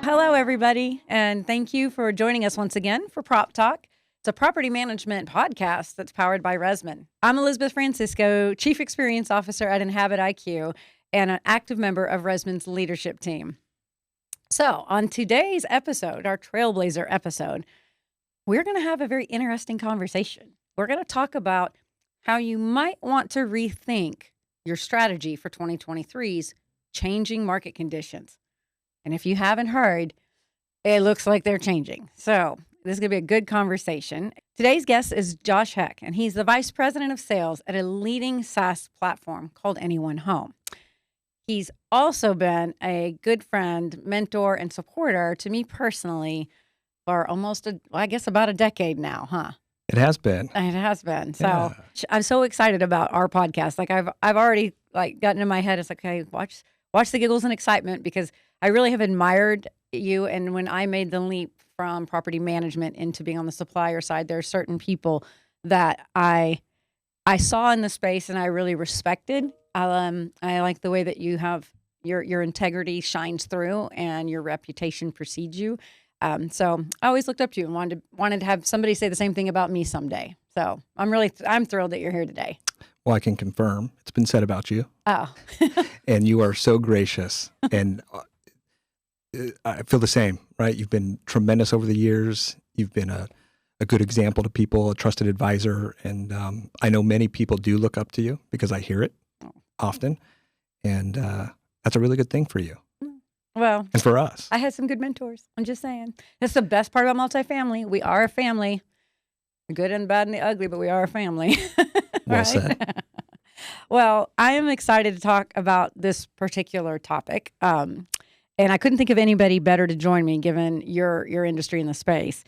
Hello, everybody, and thank you for joining us once again for PropTalk. It's a property management podcast that's powered by Resman. I'm Elizabeth Francisco, Chief Experience Officer at Inhabit IQ and an active member of Resman's leadership team. So on today's episode, our Trailblazer episode, we're going to have a very interesting conversation. We're going to talk about how you might want to rethink your strategy for 2023's changing market conditions. And if you haven't heard, it looks like they're changing. So this is going to be a good conversation. Today's guest is Josh Heck, and he's the Vice President of Sales at a leading SaaS platform called Anyone Home. He's also been a good friend, mentor, and supporter to me personally for almost, about a decade now, huh? It has been. It has been. So Yeah. I'm so excited about our podcast. Like I've already gotten in my head. It's like, okay, watch the giggles and excitement, because I really have admired you. And when I made the leap from property management into being on the supplier side, there are certain people that I saw in the space and I really respected. I like the way that you have your integrity shines through and your reputation precedes you. So I always looked up to you and wanted to have somebody say the same thing about me someday. So I'm thrilled that you're here today. Well, I can confirm it's been said about you. Oh, And you are so gracious. And I feel the same, right? You've been tremendous over the years. You've been a good example to people, a trusted advisor. And I know many people do look up to you because I hear it often. And that's a really good thing for you. well, And for us. I had some good mentors. I'm just saying. That's the best part about multifamily. We are a family. The good and the bad and the ugly, but we are a family. Well Right? said. Well, I am excited to talk about this particular topic. And I couldn't think of anybody better to join me, given your industry in the space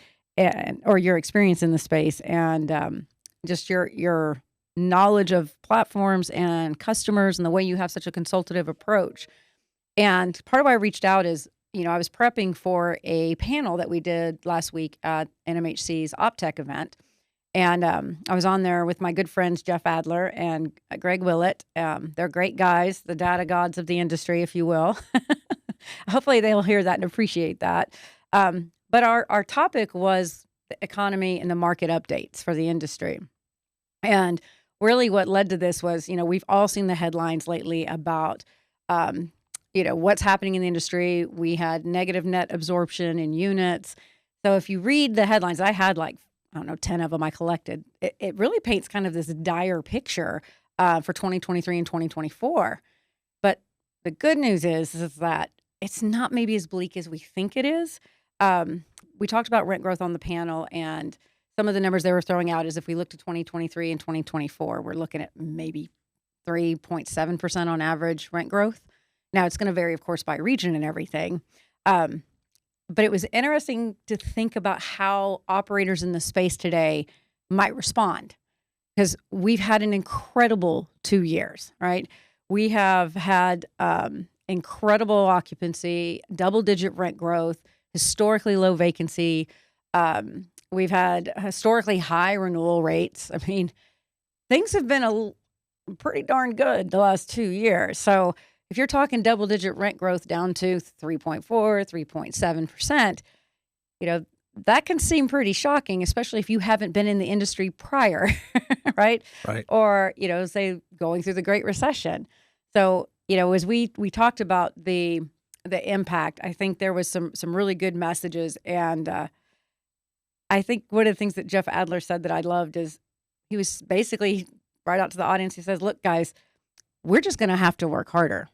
or your experience in the space, and just your knowledge of platforms and customers and the way you have such a consultative approach. And part of why I reached out is, I was prepping for a panel that we did last week at NMHC's OpTech event. And I was on there with my good friends, Jeff Adler and Greg Willett. They're great guys, the data gods of the industry, if you will. Hopefully they'll hear that and appreciate that. But our topic was the economy and the market updates for the industry. And really what led to this was, we've all seen the headlines lately about, what's happening in the industry. We had negative net absorption in units. So if you read the headlines, I had 10 of them I collected. It really paints kind of this dire picture for 2023 and 2024. But the good news is that it's not maybe as bleak as we think it is. We talked about rent growth on the panel, and some of the numbers they were throwing out is if we look to 2023 and 2024, we're looking at maybe 3.7% on average rent growth. Now, it's going to vary, of course, by region and everything. But it was interesting to think about how operators in the space today might respond, because we've had an incredible 2 years, right? We have had incredible occupancy, double-digit rent growth, historically low vacancy. We've had historically high renewal rates. I mean, things have been pretty darn good the last 2 years. So if you're talking double-digit rent growth down to 3.4, 3.7%, that can seem pretty shocking, especially if you haven't been in the industry prior, right? Right. Or, say going through the Great Recession. So, as we talked about the impact, I think there was some really good messages. And I think one of the things that Jeff Adler said that I loved is he was basically right out to the audience. He says, look, guys, we're just going to have to work harder.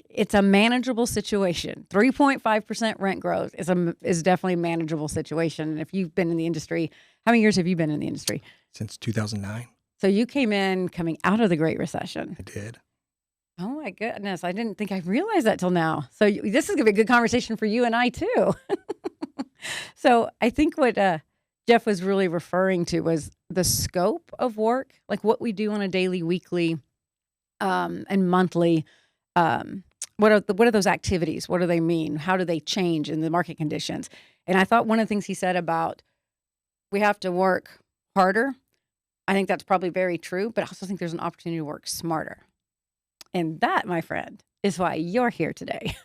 It's a manageable situation. 3.5% rent growth is definitely a manageable situation. And if you've been in the industry, how many years have you been in the industry? Since 2009. So you coming out of the Great Recession. I did. Oh my goodness. I didn't think I realized that till now. So this is going to be a good conversation for you and I too. So I think what Jeff was really referring to was the scope of work, like what we do on a daily, weekly, and monthly. What are those activities? What do they mean? How do they change in the market conditions? And I thought one of the things he said about we have to work harder, I think that's probably very true, but I also think there's an opportunity to work smarter. And that, my friend, is why you're here today.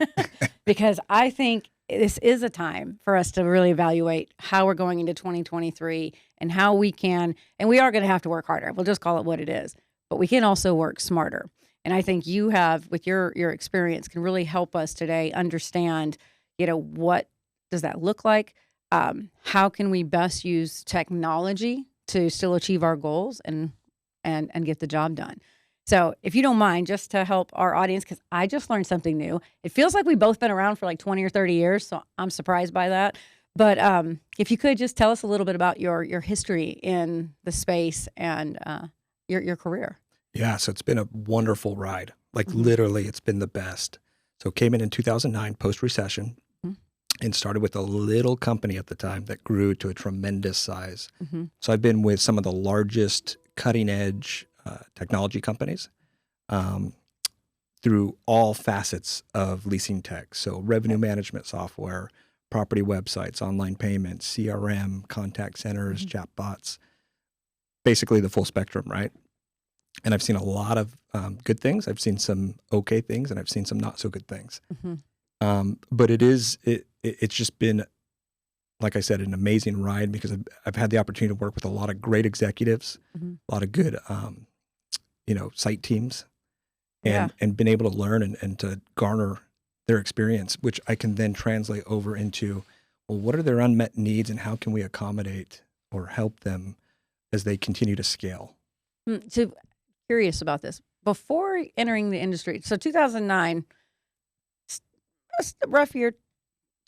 Because I think this is a time for us to really evaluate how we're going into 2023 and how we can, and we are going to have to work harder. We'll just call it what it is, but we can also work smarter. And I think you have, with your experience, can really help us today understand, what does that look like? How can we best use technology to still achieve our goals and get the job done? So if you don't mind, just to help our audience, because I just learned something new. It feels like we've both been around for like 20 or 30 years, so I'm surprised by that. But if you could just tell us a little bit about your history in the space and your career. Yeah, so it's been a wonderful ride. Like Mhm. literally, it's been the best. So came in 2009, post-recession, Mhm. and started with a little company at the time that grew to a tremendous size. Mm-hmm. So I've been with some of the largest cutting-edge technology companies through all facets of leasing tech. So revenue management software, property websites, online payments, CRM, contact centers, chatbots, basically the full spectrum, right? And I've seen a lot of good things. I've seen some okay things, and I've seen some not so good things. Mm-hmm. But it's just been, like I said, an amazing ride because I've had the opportunity to work with a lot of great executives, Mm-hmm. a lot of good, site teams, Yeah. and been able to learn and to garner their experience, which I can then translate over into, well, what are their unmet needs and how can we accommodate or help them as they continue to scale? So curious about this. Before entering the industry, so 2009, was a rough year.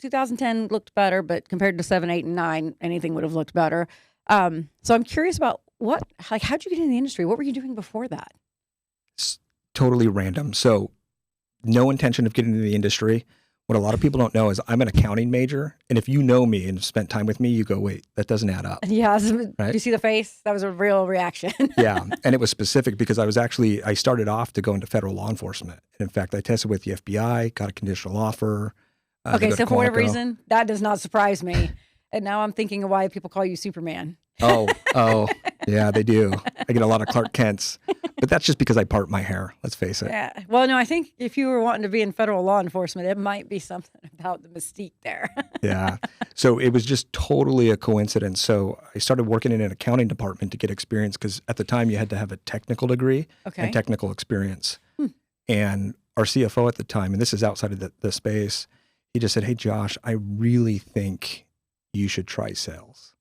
2010 looked better, but compared to 7, 8, and 9, anything would have looked better. So I'm curious about how'd you get in the industry? What were you doing before that? It's totally random. So no intention of getting into the industry. What a lot of people don't know is I'm an accounting major. And if you know me and spent time with me, you go, wait, that doesn't add up. Yeah. Right? Do you see the face? That was a real reaction. Yeah. And it was specific because I started off to go into federal law enforcement. And in fact, I tested with the FBI, got a conditional offer. To Okay. go So to for whatever Quantico. reason, that does not surprise me. And now I'm thinking of why people call you Superman. Oh, yeah, they do. I get a lot of Clark Kents, but that's just because I part my hair. Let's face it. Yeah. Well, no, I think if you were wanting to be in federal law enforcement, it might be something about the mystique there. Yeah. So it was just totally a coincidence. So I started working in an accounting department to get experience because at the time you had to have a technical degree Okay. and technical experience. And our CFO at the time, and this is outside of the space, he just said, "Hey, Josh, I really think you should try sales."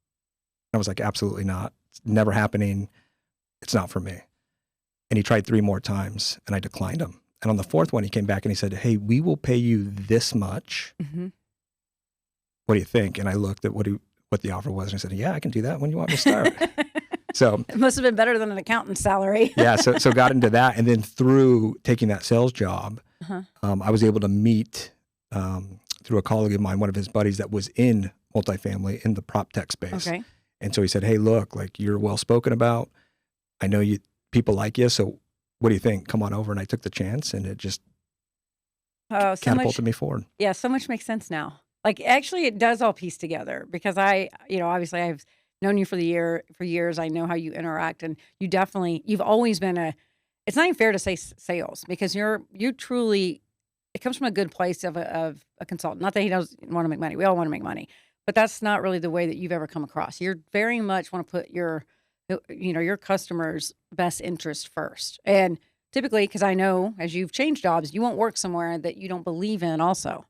I was like, absolutely not. It's never happening. It's not for me. And he tried 3 more times and I declined him. And on the 4th one, he came back and he said, "Hey, we will pay you this much. Mm-hmm. What do you think?" And I looked at what the offer was and I said, "Yeah, I can do that. When do you want me to start?" So It must have been better than an accountant's salary. yeah, so got into that. And then through taking that sales job, Uh-huh. I was able to meet through a colleague of mine, one of his buddies that was in multifamily in the PropTalk space. Okay. And so he said, "Hey, look, like you're well spoken about. I know people like you. So what do you think? Come on over." And I took the chance and it just Oh, so much. catapulted me forward. Yeah, so much makes sense now. Like, actually, it does all piece together because obviously I've known you for years. I know how you interact, and you've always been it's not even fair to say sales because you truly, it comes from a good place of a consultant. Not that he doesn't want to make money. We all want to make money, but that's not really the way that you've ever come across. You're very much want to put your customers' best interest first. And typically, because I know as you've changed jobs, you won't work somewhere that you don't believe in also.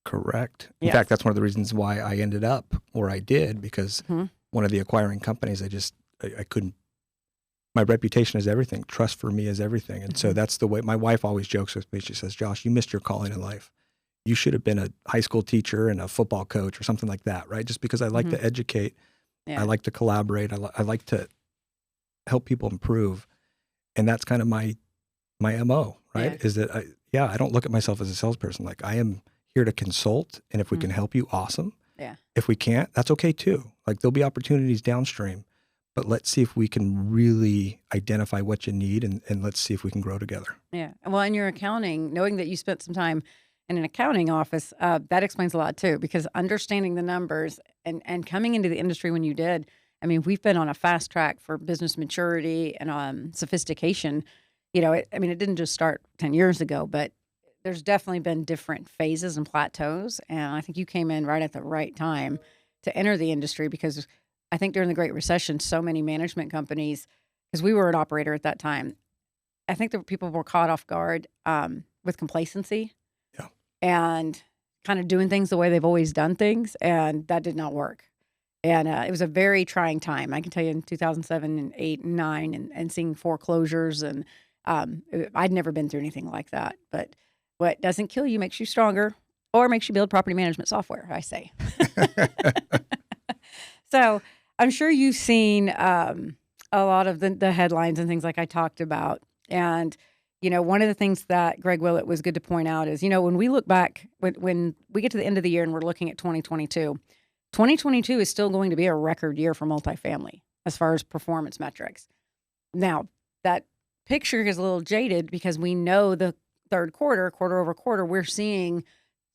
Correct. In Yes. fact, that's one of the reasons why I ended up where I did because Mhm. one of the acquiring companies, I couldn't, my reputation is everything. Trust for me is everything. And so Mhm. that's the way my wife always jokes with me. She says, "Josh, you missed your calling in life. You should have been a high school teacher and a football coach or something like that," right? Just because I like to educate, Yeah. I like to collaborate, I like to help people improve. And that's kind of my MO, right? Yeah. Is that I don't look at myself as a salesperson. Like I am here to consult. And if we can help you, awesome. Yeah. If we can't, that's okay too. Like there'll be opportunities downstream, but let's see if we can really identify what you need and let's see if we can grow together. Yeah. Well, in your accounting, knowing that you spent some time in an accounting office, that explains a lot too, because understanding the numbers and coming into the industry when you did, I mean, we've been on a fast track for business maturity and sophistication. It didn't just start 10 years ago, but there's definitely been different phases and plateaus. And I think you came in right at the right time to enter the industry, because I think during the Great Recession, so many management companies, because we were an operator at that time, I think that people were caught off guard with complacency. Yeah. And kind of doing things the way they've always done things. And that did not work. And it was a very trying time. I can tell you in 2007 and 8 and 9 and seeing foreclosures. And I'd never been through anything like that. But what doesn't kill you makes you stronger, or makes you build property management software, I say. So I'm sure you've seen a lot of the headlines and things like I talked about. And, one of the things that Greg Willett was good to point out is, when we look back, when we get to the end of the year and we're looking at 2022, 2022 is still going to be a record year for multifamily as far as performance metrics. Now, that picture is a little jaded because we know the third quarter over quarter, we're seeing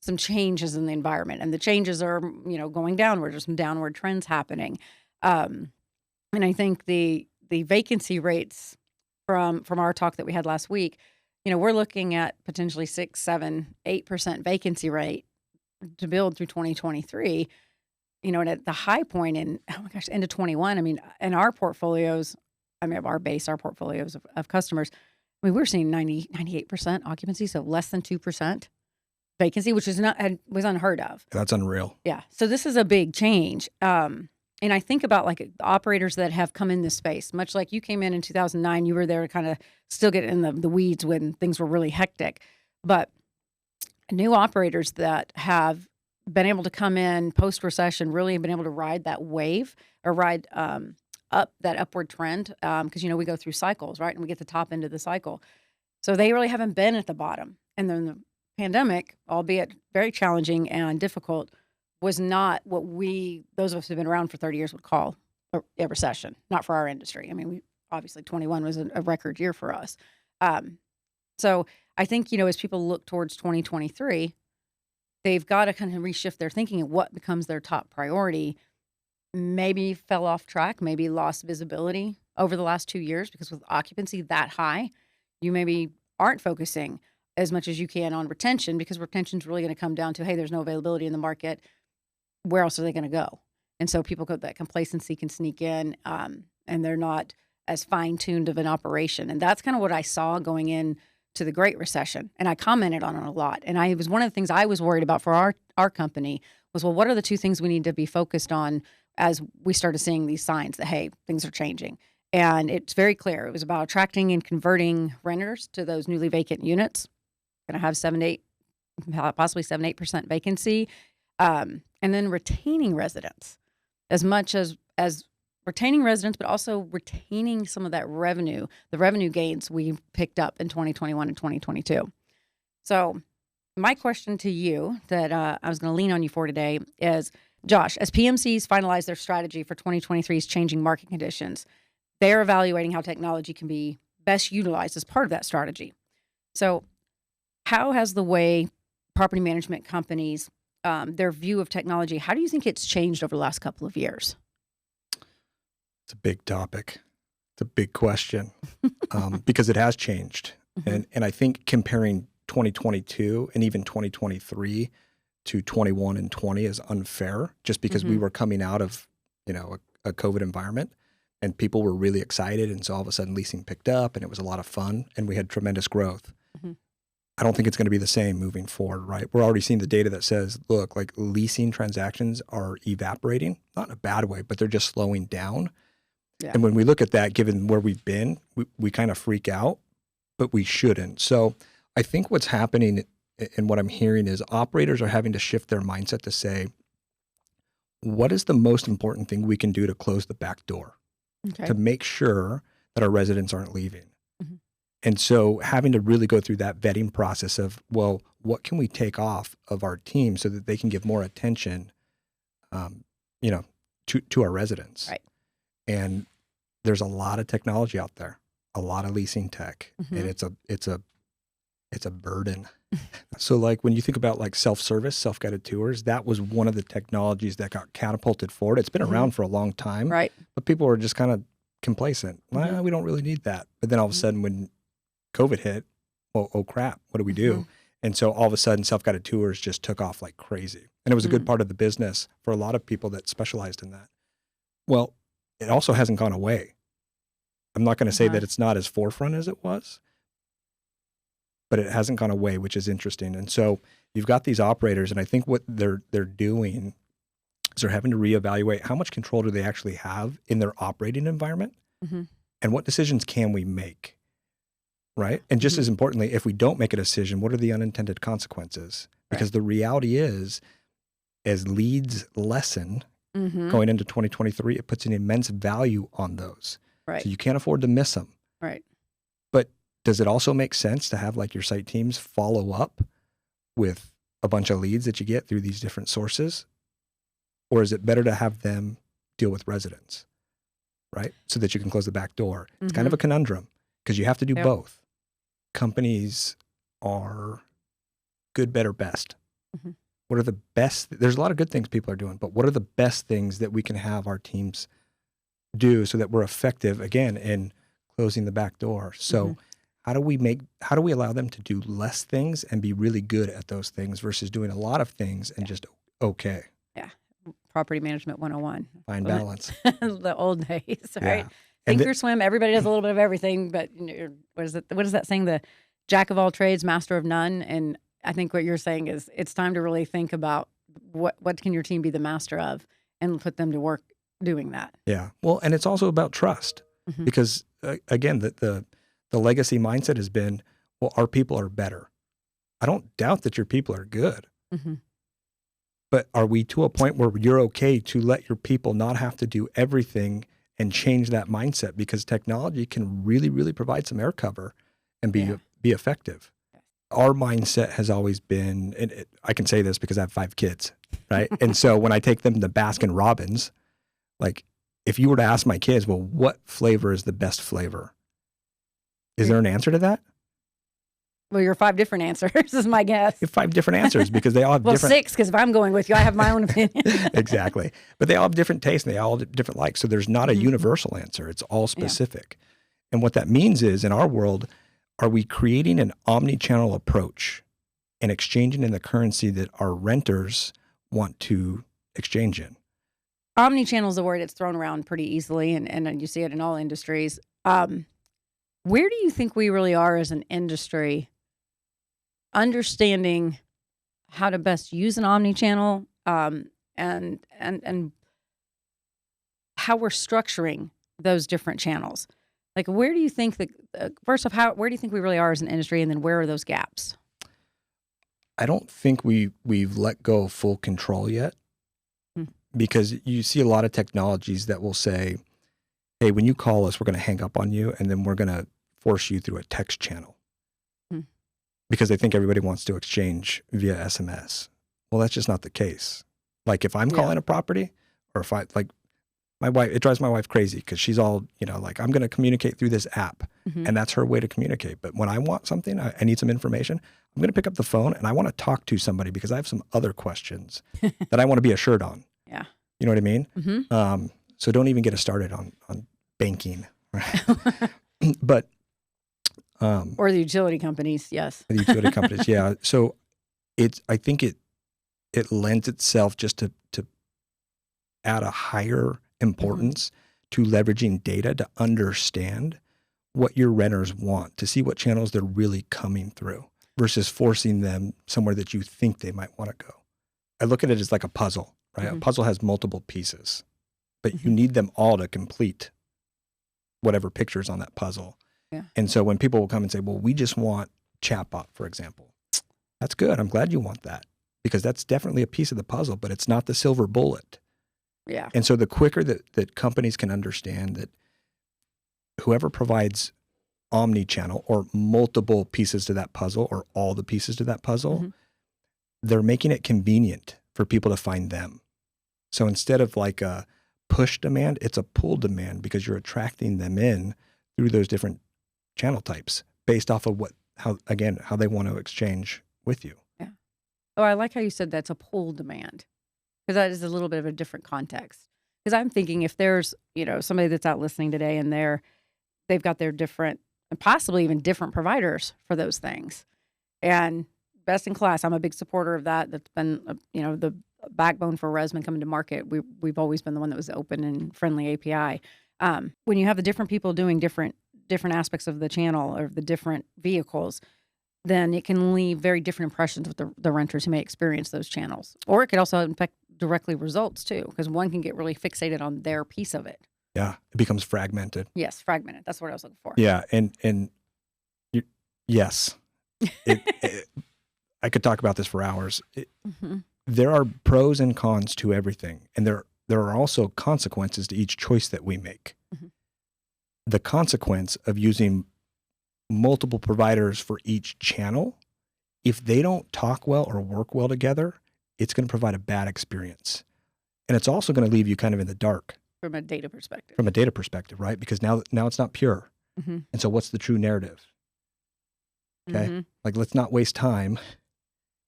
some changes in the environment, and the changes are, going downward. There's some downward trends happening. And I think the vacancy rates from our talk that we had last week, we're looking at potentially 6, 7, 8% vacancy rate to build through 2023. And at the high point in, end of 21, in our portfolios, our portfolios of customers, we're seeing 98% occupancy, so less than 2% vacancy, which was unheard of. That's unreal. Yeah. So this is a big change. And I think about like the operators that have come in this space, much like you came in 2009, you were there to kind of still get in the weeds when things were really hectic. But new operators that have been able to come in post-recession really have been able to ride that wave, or ride up that upward trend, because, we go through cycles, right? And we get the top end of the cycle. So they really haven't been at the bottom. And then the pandemic, albeit very challenging and difficult, was not what those of us who've been around for 30 years would call a recession, not for our industry. Obviously 21 was a record year for us. So I think, as people look towards 2023, they've got to kind of reshift their thinking of what becomes their top priority. Maybe fell off track, maybe lost visibility over the last 2 years, because with occupancy that high, you maybe aren't focusing as much as you can on retention, because retention is really going to come down to, hey, there's no availability in the market. Where else are they going to go? And so that complacency can sneak in, and they're not as fine-tuned of an operation. And that's kind of what I saw going in to the Great Recession. And I commented on it a lot. And it was one of the things I was worried about for our company was, well, what are the two things we need to be focused on as we started seeing these signs that, hey, things are changing? And it's very clear. It was about attracting and converting renters to those newly vacant units. Going to have possibly 7-8% vacancy. And then retaining residents, as much as retaining residents, but also retaining some of that revenue, the revenue gains we picked up in 2021 and 2022. So my question to you that I was going to lean on you for today is, Josh, as PMCs finalize their strategy for 2023's changing market conditions, they're evaluating how technology can be best utilized as part of that strategy. So how has the way property management companies, their view of technology, how do you think it's changed over the last couple of years? It's a big topic. It's a big question, because it has changed. Mm-hmm. And I think comparing 2022 and even 2023 to 21 and 20 is unfair, just because we were coming out of, a COVID environment, and people were really excited. And so all of a sudden leasing picked up, and it was a lot of fun, and we had tremendous growth. Mm-hmm. I don't think it's going to be the same moving forward, right? We're already seeing the data that says, look, like leasing transactions are evaporating, not in a bad way, but they're just slowing down. Yeah. And when we look at that, given where we've been, we kind of freak out, but we shouldn't. So I think what's happening and what I'm hearing is operators are having to shift their mindset to say, what is the most important thing we can do to close the back door, to make sure that our residents aren't leaving? Mm-hmm. And so having to really go through that vetting process of, well, what can we take off of our team so that they can give more attention, to our residents? Right. And there's a lot of technology out there, a lot of leasing tech, and it's a burden. So like when you think about like self-service, self-guided tours, that was one of the technologies that got catapulted forward. It's been around for a long time, right? But people were just kind of complacent. Well, we don't really need that. But then all of a sudden when COVID hit, oh crap, what do we do? And so all of a sudden, self-guided tours just took off like crazy. And it was a good part of the business for a lot of people that specialized in that. Well, it also hasn't gone away. I'm not going to say that it's not as forefront as it was, but it hasn't gone away, which is interesting. And so you've got these operators, and I think what they're doing is they're having to reevaluate how much control do they actually have in their operating environment, and what decisions can we make, right? And just as importantly, if we don't make a decision, what are the unintended consequences? Because the reality is, as leads lessen going into 2023, it puts an immense value on those. Right. So you can't afford to miss them. Right. But does it also make sense to have like your site teams follow up with a bunch of leads that you get through these different sources? Or is it better to have them deal with residents, right? So that you can close the back door. It's kind of a conundrum because you have to do both. Companies are good, better, best. What are the best? There's a lot of good things people are doing, but what are the best things that we can have our teams do so that we're effective, again, in closing the back door? So how do we allow them to do less things and be really good at those things versus doing a lot of things and just okay? Yeah. Property management 101. Find balance. The old days, right? Yeah. Sink or swim. Everybody does a little bit of everything, but what is it? What is that saying? The jack of all trades, master of none. And I think what you're saying is it's time to really think about what can your team be the master of and put them to work doing that. Yeah. Well, and it's also about trust because again, the legacy mindset has been, well, our people are better. I don't doubt that your people are good. But are we to a point where you're okay to let your people not have to do everything and change that mindset? Because technology can really, really provide some air cover and be effective. Our mindset has always been, and I can say this because I have 5 kids, right? And so when I take them to Baskin Robbins, like if you were to ask my kids, well, what flavor is the best flavor? Is there an answer to that? Well, you're 5 different answers is my guess. You have 5 different answers because they all have different. 6, because if I'm going with you, I have my own opinion. Exactly. But they all have different tastes and they all have different likes. So there's not a universal answer. It's all specific. And what that means is in our world, are we creating an omni-channel approach and exchanging in the currency that our renters want to exchange in? Omni-channel is a word that's thrown around pretty easily, and you see it in all industries. Where do you think we really are as an industry understanding how to best use an omni-channel and how we're structuring those different channels? Like, where do you think first off, where do you think we really are as an industry, and then where are those gaps? I don't think we've let go of full control yet, because you see a lot of technologies that will say, hey, when you call us, we're going to hang up on you, and then we're going to force you through a text channel because they think everybody wants to exchange via SMS. Well, that's just not the case. Like if I'm calling a property, or if I like my wife, it drives my wife crazy because she's all, like I'm going to communicate through this app and that's her way to communicate. But when I want something, I need some information, I'm going to pick up the phone and I want to talk to somebody because I have some other questions that I want to be assured on. Yeah. You know what I mean? So don't even get us started on banking. Right? But or the utility companies, yes. The utility companies, yeah. So I think it lends itself just to add a higher importance to leveraging data to understand what your renters want, to see what channels they're really coming through versus forcing them somewhere that you think they might want to go. I look at it as like a puzzle, right? A puzzle has multiple pieces, but you need them all to complete whatever picture's on that puzzle. Yeah. And so when people will come and say, well, we just want chatbot, for example, that's good. I'm glad you want that because that's definitely a piece of the puzzle, but it's not the silver bullet. Yeah. And so the quicker that companies can understand that whoever provides omni-channel or multiple pieces to that puzzle or all the pieces to that puzzle, they're making it convenient for people to find them. So instead of like a push demand, it's a pull demand because you're attracting them in through those different channel types based off of how they want to exchange with you. Yeah. Oh, I like how you said that's a pull demand because that is a little bit of a different context. Because I'm thinking if there's, somebody that's out listening today and they've got their different and possibly even different providers for those things. And best in class. I'm a big supporter of that. That's been, the backbone for Resman coming to market. We've always been the one that was open and friendly API. When you have the different people doing different aspects of the channel or the different vehicles, then it can leave very different impressions with the renters who may experience those channels. Or it could also affect directly results too, because one can get really fixated on their piece of it. Yeah, it becomes fragmented. Yes, fragmented. That's what I was looking for. Yeah, yes. I could talk about this for hours. There are pros and cons to everything, and there are also consequences to each choice that we make. The consequence of using multiple providers for each channel, if they don't talk well or work well together, it's going to provide a bad experience. And it's also going to leave you kind of in the dark. From a data perspective. Right? Because now it's not pure. And so what's the true narrative? Okay. Like, let's not waste time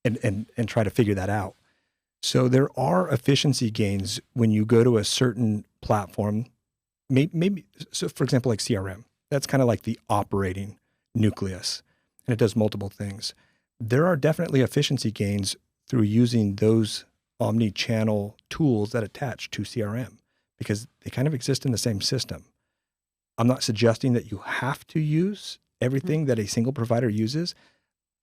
and try to figure that out. So there are efficiency gains when you go to a certain platform. Maybe so for example, like CRM, that's kind of like the operating nucleus, and it does multiple things. There are definitely efficiency gains through using those omni-channel tools that attach to CRM, because they kind of exist in the same system. I'm not suggesting that you have to use everything that a single provider uses.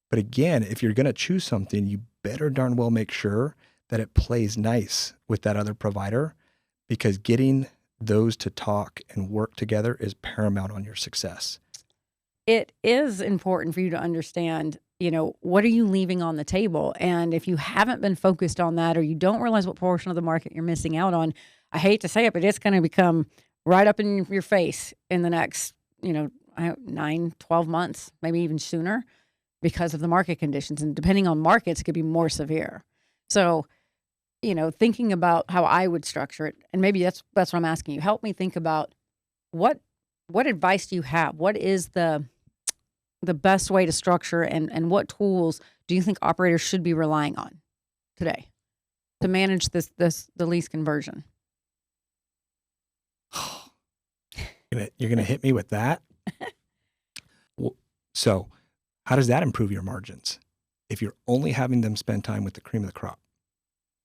But again, if you're going to choose something, you better darn well make sure that it plays nice with that other provider, because getting those to talk and work together is paramount on your success. It is important for you to understand, what are you leaving on the table? And if you haven't been focused on that, or you don't realize what portion of the market you're missing out on, I hate to say it, but it's going to become right up in your face in the next, 9, 12 months, maybe even sooner, because of the market conditions. And depending on markets, it could be more severe. So, thinking about how I would structure it, and maybe that's what I'm asking you. Help me think about what advice do you have? What is the best way to structure, and what tools do you think operators should be relying on today to manage the lease conversion? You're gonna hit me with that. So how does that improve your margins if you're only having them spend time with the cream of the crop?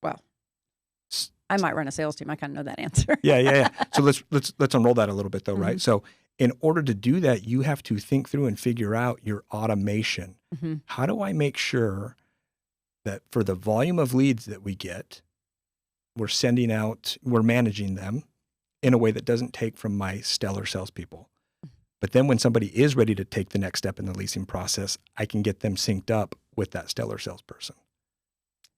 Well, I might run a sales team. I kind of know that answer. Yeah. So let's unroll that a little bit though, right? So in order to do that, you have to think through and figure out your automation. How do I make sure that for the volume of leads that we get, we're managing them in a way that doesn't take from my stellar salespeople? But then when somebody is ready to take the next step in the leasing process, I can get them synced up with that stellar salesperson.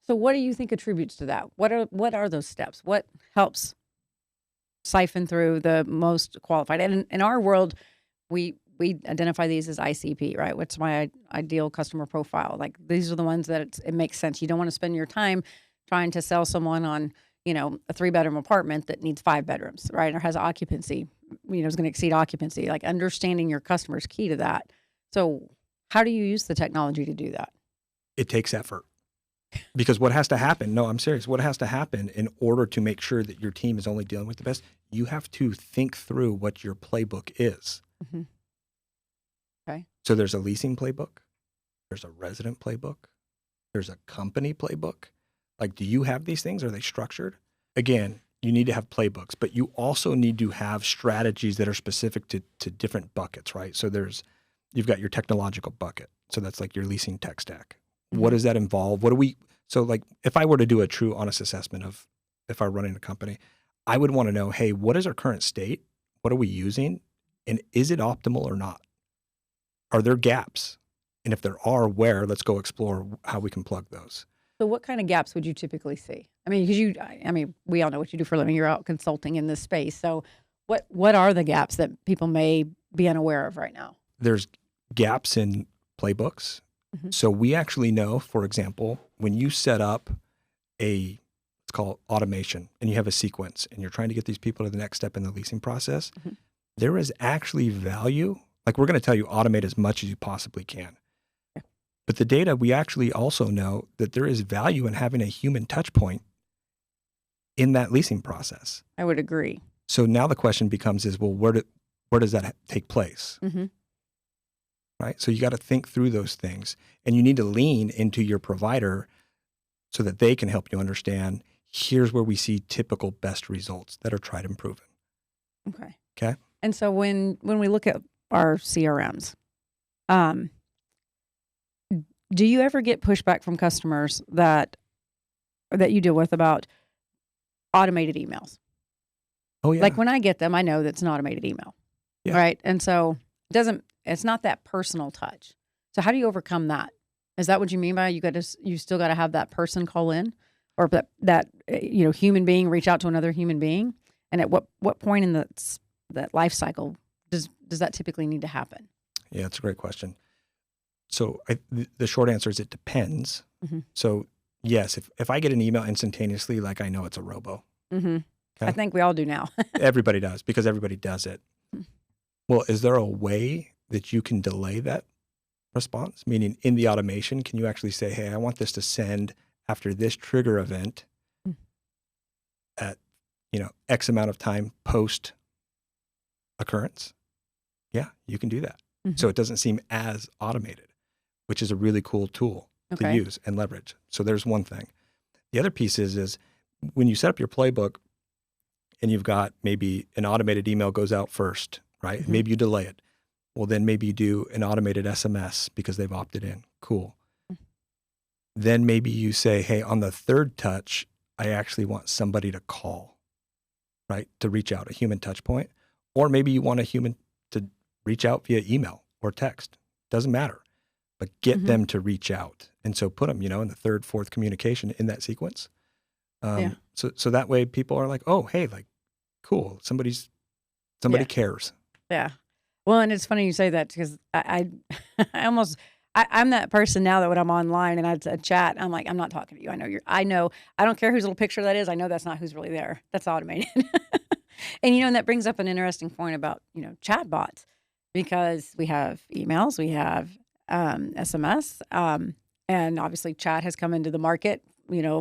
So what do you think attributes to that? What are those steps? What helps siphon through the most qualified? And in our world, we identify these as ICP, right? What's my ideal customer profile? Like, these are the ones that it makes sense. You don't want to spend your time trying to sell someone on, a 3-bedroom apartment that needs 5 bedrooms, right? Or has occupancy, is going to exceed occupancy. Like, understanding your customer is key to that. So how do you use the technology to do that? It takes effort. Because what has to happen, no, I'm serious, what has to happen in order to make sure that your team is only dealing with the best, you have to think through what your playbook is. Okay. So there's a leasing playbook, there's a resident playbook, there's a company playbook. Like, do you have these things? Are they structured? Again, you need to have playbooks, but you also need to have strategies that are specific to different buckets, right? So you've got your technological bucket. So that's like your leasing tech stack. What does that involve? So like, if I were to do a true honest assessment of if I'm running a company, I would want to know, hey, what is our current state? What are we using? And is it optimal or not? Are there gaps? And if there are, where? Let's go explore how we can plug those. So what kind of gaps would you typically see? I mean, because we all know what you do for a living. You're out consulting in this space. So what are the gaps that people may be unaware of right now? There's gaps in playbooks. So we actually know, for example, when you set up let's call it automation, and you have a sequence, and you're trying to get these people to the next step in the leasing process, there is actually value. Like, we're going to tell you automate as much as you possibly can. But the data, we actually also know that there is value in having a human touch point in that leasing process. I would agree. So now the question becomes well, where does that take place? right? So you got to think through those things, and you need to lean into your provider so that they can help you understand, here's where we see typical best results that are tried and proven. Okay. Okay. And so when we look at our CRMs, um, do you ever get pushback from customers that you deal with about automated emails? Oh yeah. Like when I get them, I know that's an automated email, Yeah. right? And so it's not that personal touch. So how do you overcome that? Is that what you mean by you still got to have that person call in, or that human being reach out to another human being? And at what point in that life cycle does that typically need to happen? Yeah, it's a great question. So the short answer is it depends. Mm-hmm. So yes, if I get an email instantaneously, like I know it's a robo. Mm-hmm. Okay? I think we all do now. Everybody does, because everybody does it. Well, is there a way that you can delay that response? Meaning in the automation, can you actually say, hey, I want this to send after this trigger event at, X amount of time post occurrence? Yeah, you can do that. Mm-hmm. So it doesn't seem as automated, which is a really cool tool to use and leverage. So there's one thing. The other piece is when you set up your playbook and you've got maybe an automated email goes out first, right? Mm-hmm. Maybe you delay it. Well, then maybe you do an automated SMS because they've opted in. Cool. Mm-hmm. Then maybe you say, hey, on the third touch, I actually want somebody to call, right? To reach out, a human touch point. Or maybe you want a human to reach out via email or text. Doesn't matter. But get them to reach out. And so put them, in the third, fourth communication in that sequence. So that way people are like, oh, hey, like, cool. Somebody cares. Yeah. Well, and it's funny you say that because I'm that person now that when I'm online and I chat, I'm like, I'm not talking to you. I don't care whose little picture that is. I know that's not who's really there. That's automated. And that brings up an interesting point about, chat bots, because we have emails, we have SMS, and obviously chat has come into the market,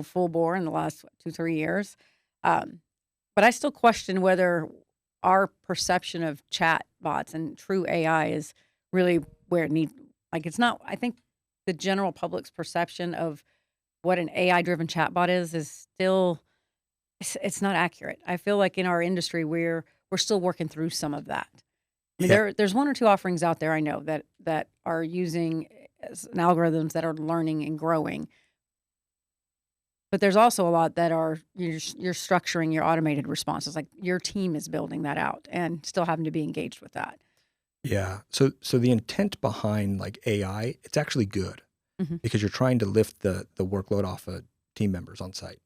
full bore in the last 2-3 years. But I still question whether our perception of chat bots and true AI is really where it needs. Like, it's not. I think the general public's perception of what an AI-driven chatbot is still it's not accurate. I feel like in our industry we're still working through some of that. I mean, there's one or two offerings out there I know that are using algorithms that are learning and growing. But there's also a lot that are you're structuring your automated responses. Like your team is building that out and still having to be engaged with that. Yeah. So the intent behind like AI, it's actually good because you're trying to lift the workload off of team members on site.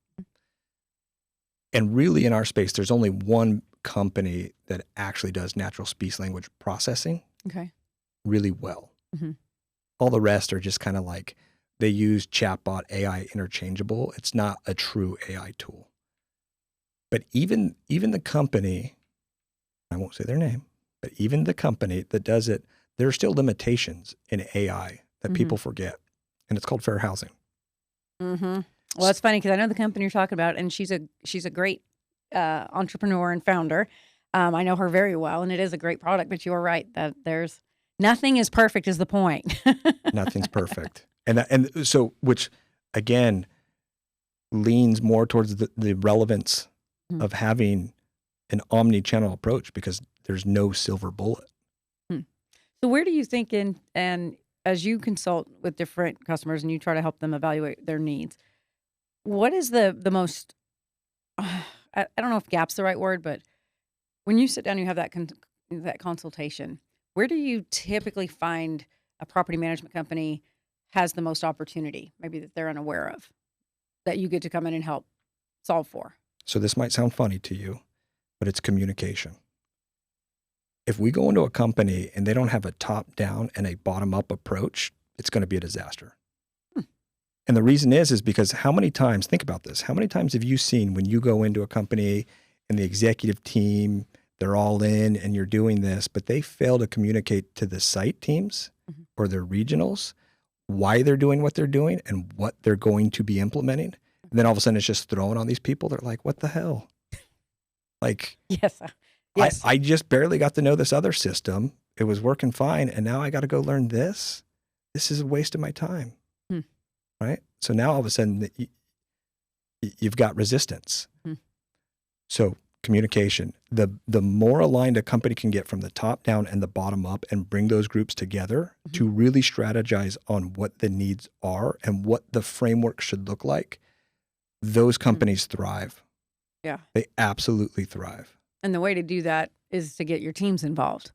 And really in our space, there's only one company that actually does natural speech language processing really well. Mm-hmm. All the rest are just kind of like, they use chatbot AI interchangeable. It's not a true AI tool. But even the company, I won't say their name, but even the company that does it, there are still limitations in AI that people forget. And it's called fair housing. Mm-hmm. Well, it's funny because I know the company you're talking about, and she's a great entrepreneur and founder. I know her very well, and it is a great product. But you are right that there's nothing is perfect is the point. Nothing's perfect. And so, which again leans more towards the relevance of having an omni-channel approach, because there's no silver bullet. So where do you think and as you consult with different customers and you try to help them evaluate their needs, what is the most, I don't know if gap's the right word, but when you sit down and you have that consultation, where do you typically find a property management company has the most opportunity, maybe that they're unaware of, that you get to come in and help solve for? So this might sound funny to you, but it's communication. If we go into a company and they don't have a top-down and a bottom-up approach, it's going to be a disaster. And the reason is because how many times, think about this, how many times have you seen when you go into a company and the executive team, they're all in and you're doing this, but they fail to communicate to the site teams or their regionals why they're doing what they're doing and what they're going to be implementing. And then all of a sudden it's just thrown on these people. They're like, what the hell? Like, Yes. I just barely got to know this other system. it was working fine, and now I got to go learn this. This is a waste of my time, right? So now all of a sudden you've got resistance. So communication, the more aligned a company can get from the top down and the bottom up and bring those groups together to really strategize on what the needs are and what the framework should look like, those companies thrive. Yeah. They absolutely thrive. And the way to do that is to get your teams involved.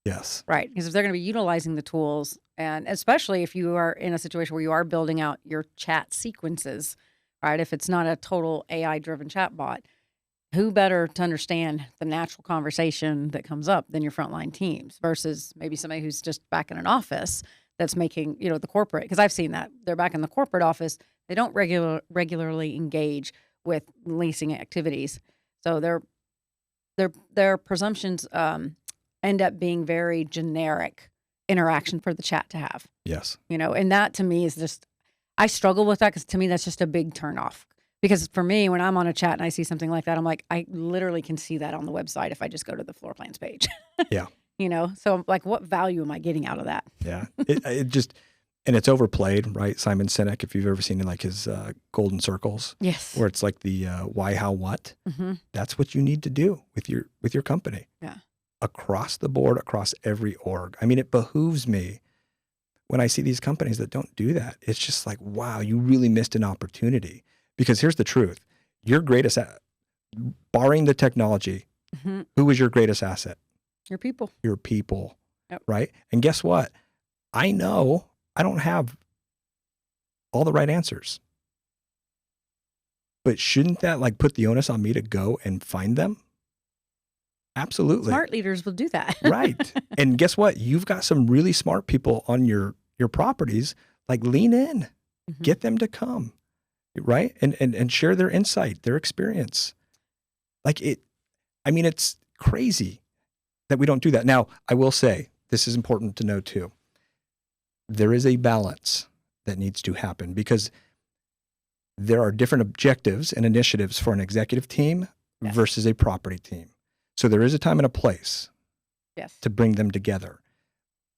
Yes. Right. Because if they're going to be utilizing the tools, and especially if you are in a situation where you are building out your chat sequences, right? If it's not a total AI-driven chatbot, who better to understand the natural conversation that comes up than your frontline teams versus maybe somebody who's just back in an office that's making, the corporate, because I've seen that. They're back in the corporate office. They don't regularly engage with leasing activities. So their presumptions end up being very generic interaction for the chat to have. Yes. And that to me is just, I struggle with that because to me that's just a big turnoff. Because for me, when I'm on a chat and I see something like that, I'm like, I literally can see that on the website if I just go to the floor plans page. Yeah. So I'm like, what value am I getting out of that? Yeah. It just, and it's overplayed, right? Simon Sinek, if you've ever seen like his golden circles. Yes. Where it's like the why, how, what. That's what you need to do with your company. Yeah. Across the board, across every org. I mean, it behooves me when I see these companies that don't do that. It's just like, wow, you really missed an opportunity. Because here's the truth. Your greatest, barring the technology, who is your greatest asset? Your people. Your people, yep. Right? And guess what? I know I don't have all the right answers. But shouldn't that like put the onus on me to go and find them? Absolutely. Smart leaders will do that. Right. And guess what? You've got some really smart people on your properties. Like lean in, get them to come. Right. And share their insight, their experience. It's crazy that we don't do that. Now, I will say, this is important to know too. There is a balance that needs to happen because there are different objectives and initiatives for an executive team versus a property team. So there is a time and a place to bring them together.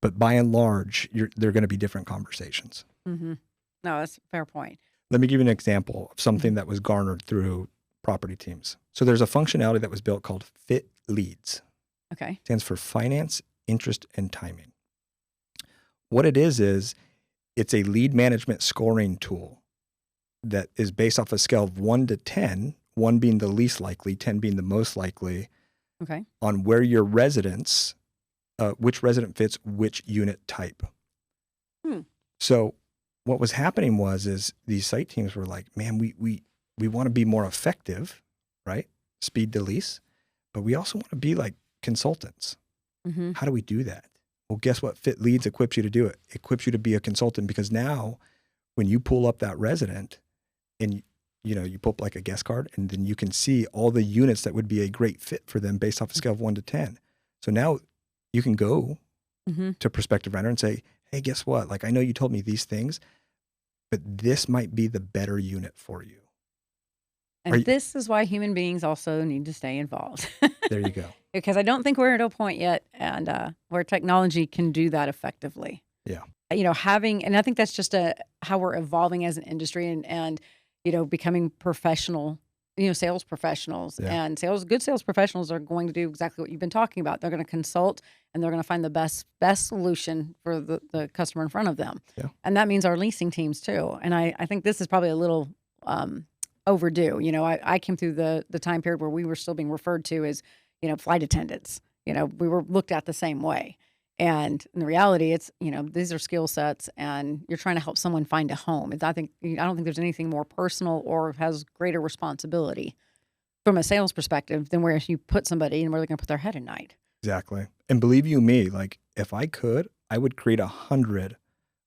But by and large, they're going to be different conversations. No, that's a fair point. Let me give you an example of something that was garnered through property teams. So there's a functionality that was built called Fit Leads. Okay. Stands for finance, interest, and timing. What it is it's a lead management scoring tool that is based off a scale of 1 to 10, 1 being the least likely, 10 being the most likely, on where your residents, which resident fits which unit type. So what was happening is these site teams were like, man, we want to be more effective, right? Speed to lease, but we also want to be like consultants. How do we do that? Well, guess what? Fit Leads equips you to do it. It equips you to be a consultant because now when you pull up that resident and you pull up like a guest card and then you can see all the units that would be a great fit for them based off a scale of 1 to 10. So now you can go to a prospective renter and say, hey, guess what? Like, I know you told me these things, but this might be the better unit for you. And this is why human beings also need to stay involved. There you go. Because I don't think we're at a point yet and where technology can do that effectively. Yeah. And I think that's just how we're evolving as an industry and becoming professional, sales professionals. Yeah. And good sales professionals are going to do exactly what you've been talking about. They're going to consult and they're going to find the best solution for the customer in front of them. Yeah. And that means our leasing teams too. And I think this is probably a little overdue. I came through the time period where we were still being referred to as, flight attendants. We were looked at the same way. And in the reality, it's, these are skill sets and you're trying to help someone find a home. I don't think there's anything more personal or has greater responsibility from a sales perspective than where you put somebody and where they're going to put their head at night. Exactly. And believe you me, like if I could, I would create 100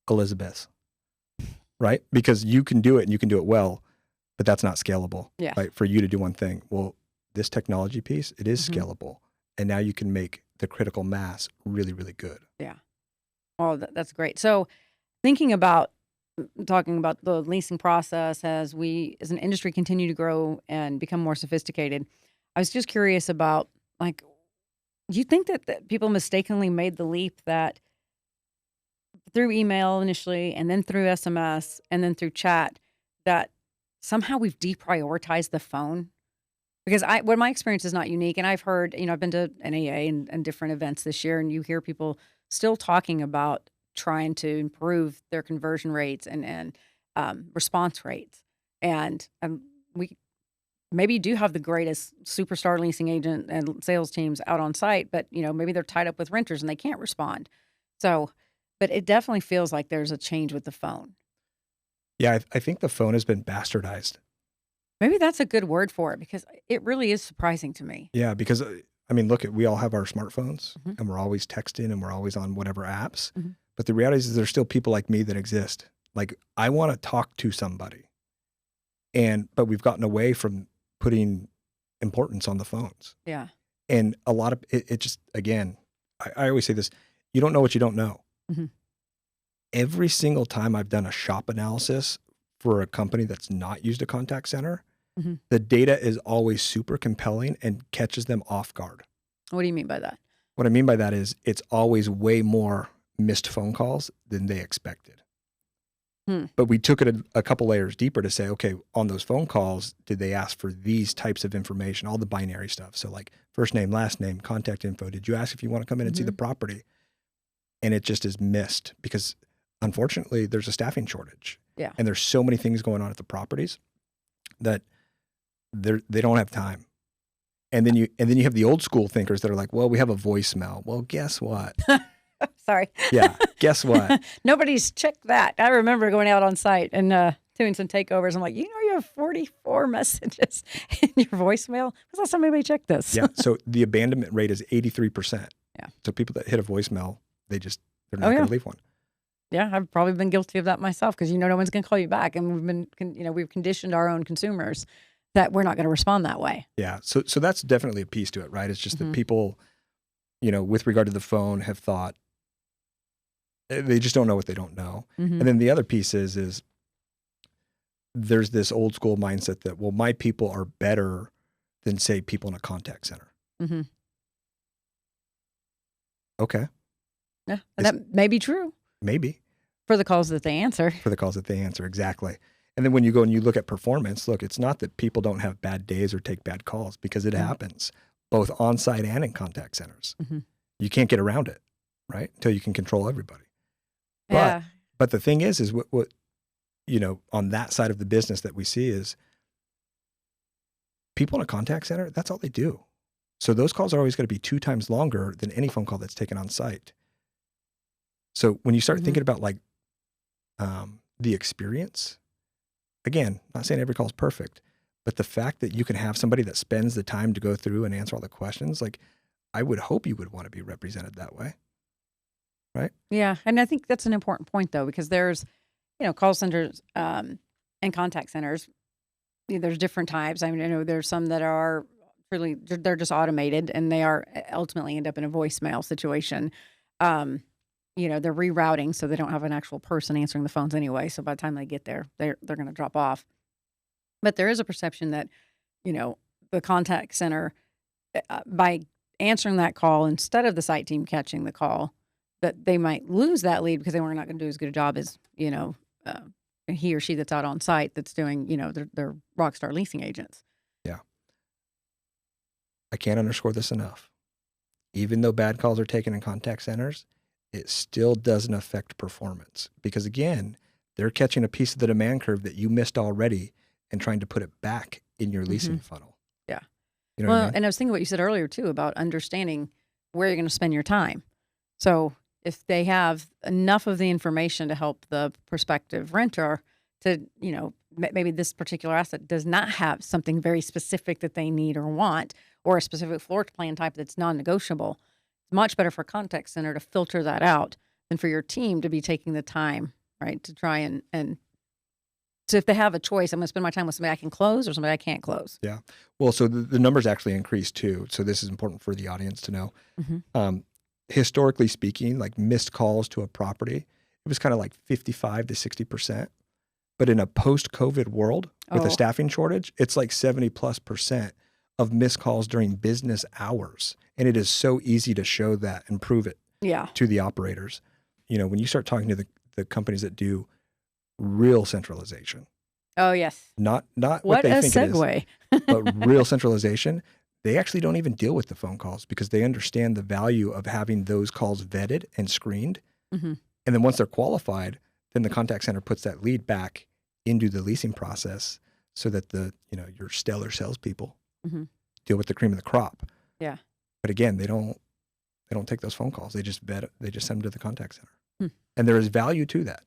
Elizabeths, right? Because you can do it and you can do it well, but that's not scalable, right? For you to do one thing. Well, this technology piece, it is scalable. And now you can make the critical mass really, really good. Yeah. Oh, that's great. So talking about the leasing process as we, as an industry, continue to grow and become more sophisticated, I was just curious about, like, Do you think that people mistakenly made the leap that through email initially and then through SMS and then through chat that somehow we've deprioritized the phone? Because my experience is not unique, and I've heard, I've been to NAA and different events this year, and you hear people still talking about trying to improve their conversion rates and response rates. And we maybe do have the greatest superstar leasing agent and sales teams out on site, but maybe they're tied up with renters and they can't respond. So, but it definitely feels like there's a change with the phone. Yeah, I think the phone has been bastardized. Maybe that's a good word for it, because it really is surprising to me. Yeah, because look, we all have our smartphones Mhm. and we're always texting and we're always on whatever apps. Mhm. But the reality is there's still people like me that exist. Like, I want to talk to somebody. But we've gotten away from putting importance on the phones. Yeah. And a lot of it just, again, I always say this, you don't know what you don't know. Mhm. Every single time I've done a shop analysis for a company that's not used a contact center, Mhm. the data is always super compelling and catches them off guard. What do you mean by that? What I mean by that is it's always way more missed phone calls than they expected. But we took it a couple layers deeper to say, okay, on those phone calls, did they ask for these types of information, all the binary stuff? So like first name, last name, contact info. Did you ask if you want to come in and see the property? And it just is missed because unfortunately there's a staffing shortage. Yeah. And there's so many things going on at the properties that they don't have time. And then you have the old school thinkers that are like, well, we have a voicemail. Well, guess what? Sorry. Yeah. Guess what? Nobody's checked that. I remember going out on site and doing some takeovers. I'm like, you have 44 messages in your voicemail. When's the last time anybody checked this? Yeah. So the abandonment rate is 83%. Yeah. So people that hit a voicemail, they're not going to leave one. Yeah, I've probably been guilty of that myself because no one's going to call you back, and we've conditioned our own consumers that we're not going to respond that way. Yeah. So that's definitely a piece to it, right? It's just that people, with regard to the phone, have thought they just don't know what they don't know. Mm-hmm. And then the other piece is there's this old school mindset that, well, my people are better than, say, people in a contact center. Mm-hmm. Okay. Yeah, and that may be true. Maybe. For the calls that they answer. For the calls that they answer, exactly. And then when you go and you look at performance, look, it's not that people don't have bad days or take bad calls, because it happens both on-site and in contact centers. Mm-hmm. You can't get around it, right? Until you can control everybody. Yeah. But the thing is what on that side of the business that we see is people in a contact center, that's all they do. So those calls are always going to be 2 times longer than any phone call that's taken on site. So when you start thinking about like the experience, again, not saying every call is perfect, but the fact that you can have somebody that spends the time to go through and answer all the questions, like I would hope you would want to be represented that way. Right? Yeah. And I think that's an important point, though, because there's, call centers and contact centers. There's different types. I mean, there's some that are really, they're just automated, and they are ultimately end up in a voicemail situation. They're rerouting, so they don't have an actual person answering the phones anyway. So by the time they get there, they're going to drop off. But there is a perception that, the contact center, by answering that call instead of the site team catching the call, that they might lose that lead because they were not going to do as good a job as, he or she that's out on site that's doing, their rock star leasing agents. Yeah. I can't underscore this enough. Even though bad calls are taken in contact centers, it still doesn't affect performance, because again, they're catching a piece of the demand curve that you missed already and trying to put it back in your leasing funnel. Yeah. You know what I mean? And I was thinking what you said earlier too about understanding where you're going to spend your time. So if they have enough of the information to help the prospective renter to, maybe this particular asset does not have something very specific that they need or want, or a specific floor plan type that's non-negotiable, it's much better for a contact center to filter that out than for your team to be taking the time, right, to try and so if they have a choice, I'm going to spend my time with somebody I can close or somebody I can't close. Yeah. Well, so the numbers actually increased too. So this is important for the audience to know. Mm-hmm. Historically speaking, like missed calls to a property, it was kind of like 55 to 60%. But in a post-COVID world with a staffing shortage, it's like 70+% of missed calls during business hours. And it is so easy to show that and prove it Yeah. to the operators. When you start talking to the companies that do real centralization, Oh, yes. not what What they a think it is, segue. but real centralization, they actually don't even deal with the phone calls because they understand the value of having those calls vetted and screened. Mm-hmm. And then once they're qualified, then the contact center puts that lead back into the leasing process so that your stellar salespeople Mm-hmm. deal with the cream of the crop. Yeah. But again, they don't take those phone calls. They just vet it. They just send them to the contact center. Hmm. And there is value to that.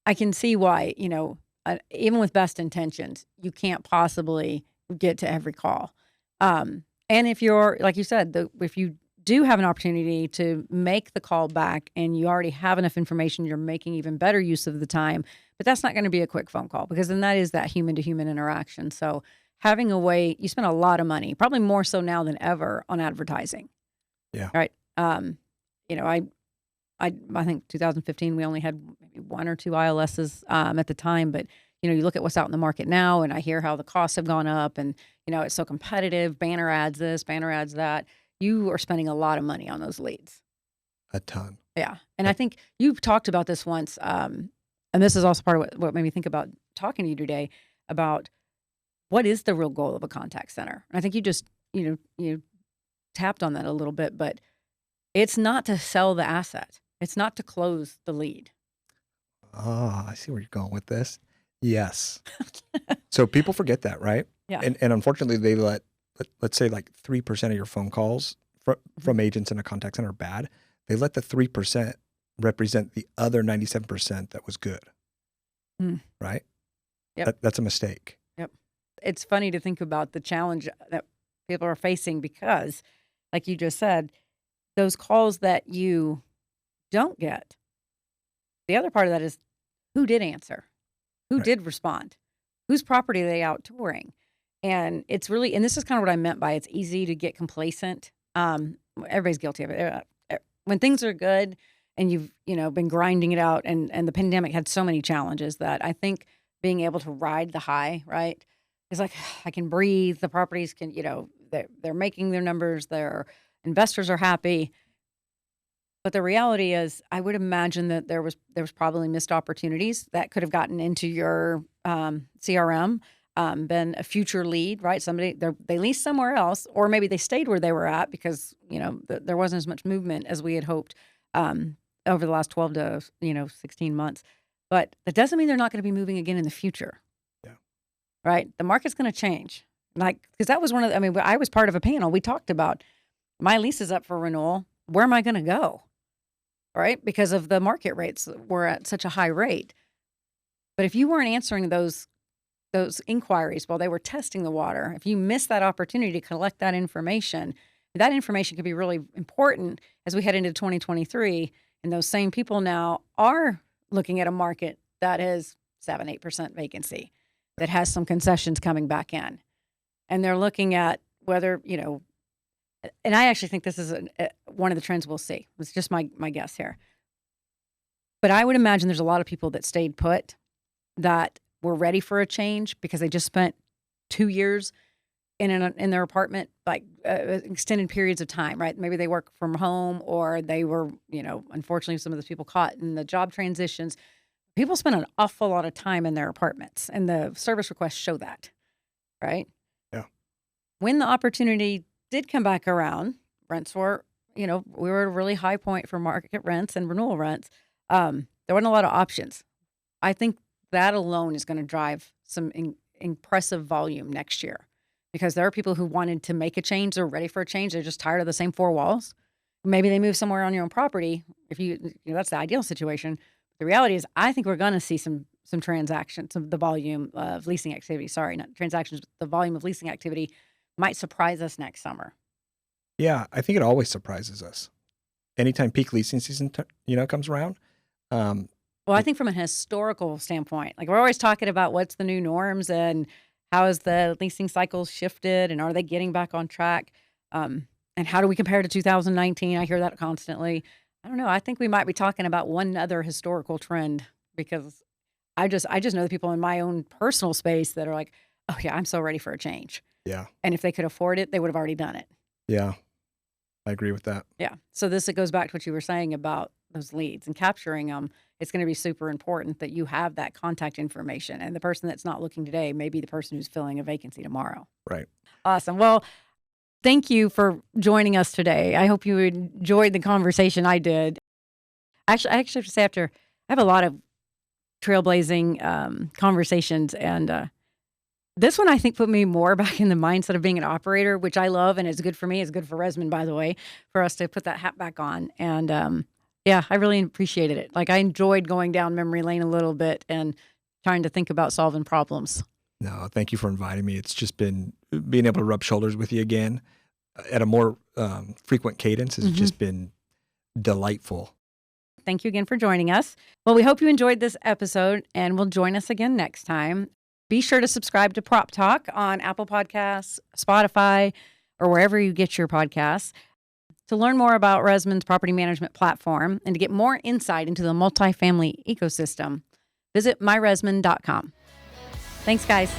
I can see why, even with best intentions, you can't possibly get to every call. And if you're, like you said, if you do have an opportunity to make the call back and you already have enough information, you're making even better use of the time. But that's not going to be a quick phone call because then that is that human to human interaction. So having a way, you spend a lot of money, probably more so now than ever, on advertising. Yeah. Right. I think 2015 we only had maybe 1 or 2 ILSs at the time, but you look at what's out in the market now, and I hear how the costs have gone up, and it's so competitive. Banner ads this, banner ads that. You are spending a lot of money on those leads. A ton. Yeah, and I think you've talked about this once, and this is also part of what made me think about talking to you today about what is the real goal of a contact center. And I think you just you tapped on that a little bit, but it's not to sell the asset. It's not to close the lead. Oh, I see where you're going with this. Yes. So people forget that, right? Yeah. And unfortunately, they let's say like 3% of your phone calls from agents in a contact center are bad. They let the 3% represent the other 97% that was good. Right? Yep. That's a mistake. Yep. It's funny to think about the challenge that people are facing because, like you just said, those calls that you don't get, the other part of that is who did answer, who did respond, whose property are they out touring. And it's really, and this is kind of what I meant by it's easy to get complacent. Everybody's guilty of it. When things are good and you've, been grinding it out and the pandemic had so many challenges that I think being able to ride the high, right, is like, I can breathe. The properties can, they're making their numbers. Their investors are happy. But the reality is, I would imagine that there was probably missed opportunities that could have gotten into your CRM, been a future lead, right? Somebody they leased somewhere else, or maybe they stayed where they were at because there wasn't as much movement as we had hoped over the last 12 to 16 months. But that doesn't mean they're not going to be moving again in the future. Yeah. Right. The market's going to change, because that was I was part of a panel. We talked about my lease is up for renewal. Where am I going to go? Right? Because of the market rates were at such a high rate. But if you weren't answering those inquiries while they were testing the water, if you missed that opportunity to collect that information could be really important as we head into 2023. And those same people now are looking at a market that is 7-8% vacancy, that has some concessions coming back in. And they're looking at whether, and I actually think this is one of the trends we'll see. It's just my guess here. But I would imagine there's a lot of people that stayed put that were ready for a change because they just spent 2 years in their apartment, like extended periods of time, right? Maybe they work from home or they were, unfortunately, some of those people caught in the job transitions. People spend an awful lot of time in their apartments, and the service requests show that, right? Yeah. When the opportunity did come back around, rents were, we were at a really high point for market rents and renewal rents. There wasn't a lot of options. I think that alone is going to drive some impressive volume next year because there are people who wanted to make a change. They're ready for a change. They're just tired of the same four walls. Maybe they move somewhere on your own property. If that's the ideal situation. The reality is, I think we're going to see some transactions, the volume of leasing activity. Sorry, not transactions, but the volume of leasing activity might surprise us next summer. Yeah, I think it always surprises us. Anytime peak leasing season, comes around. Well, I think from a historical standpoint, like we're always talking about what's the new norms and how has the leasing cycles shifted and are they getting back on track? And how do we compare to 2019? I hear that constantly. I don't know. I think we might be talking about one other historical trend because I just know the people in my own personal space that are like, oh yeah, I'm so ready for a change. Yeah. And if they could afford it, they would have already done it. Yeah. I agree with that. Yeah. So it goes back to what you were saying about those leads and capturing them. It's going to be super important that you have that contact information. And the person that's not looking today may be the person who's filling a vacancy tomorrow. Right. Awesome. Well, thank you for joining us today. I hope you enjoyed the conversation. I did. Actually, I have to say, I have a lot of trailblazing conversations, and this one I think put me more back in the mindset of being an operator, which I love, and it's good for me. It's good for Resmond, by the way, for us to put that hat back on. And yeah, I really appreciated it. Like, I enjoyed going down memory lane a little bit and trying to think about solving problems. No, thank you for inviting me. It's just been being able to rub shoulders with you again at a more frequent cadence has just been delightful. Thank you again for joining us. Well, we hope you enjoyed this episode, and will join us again next time. Be sure to subscribe to PropTalk on Apple Podcasts, Spotify, or wherever you get your podcasts. To learn more about Resmond's property management platform and to get more insight into the multifamily ecosystem, visit myresmond.com. Thanks, guys.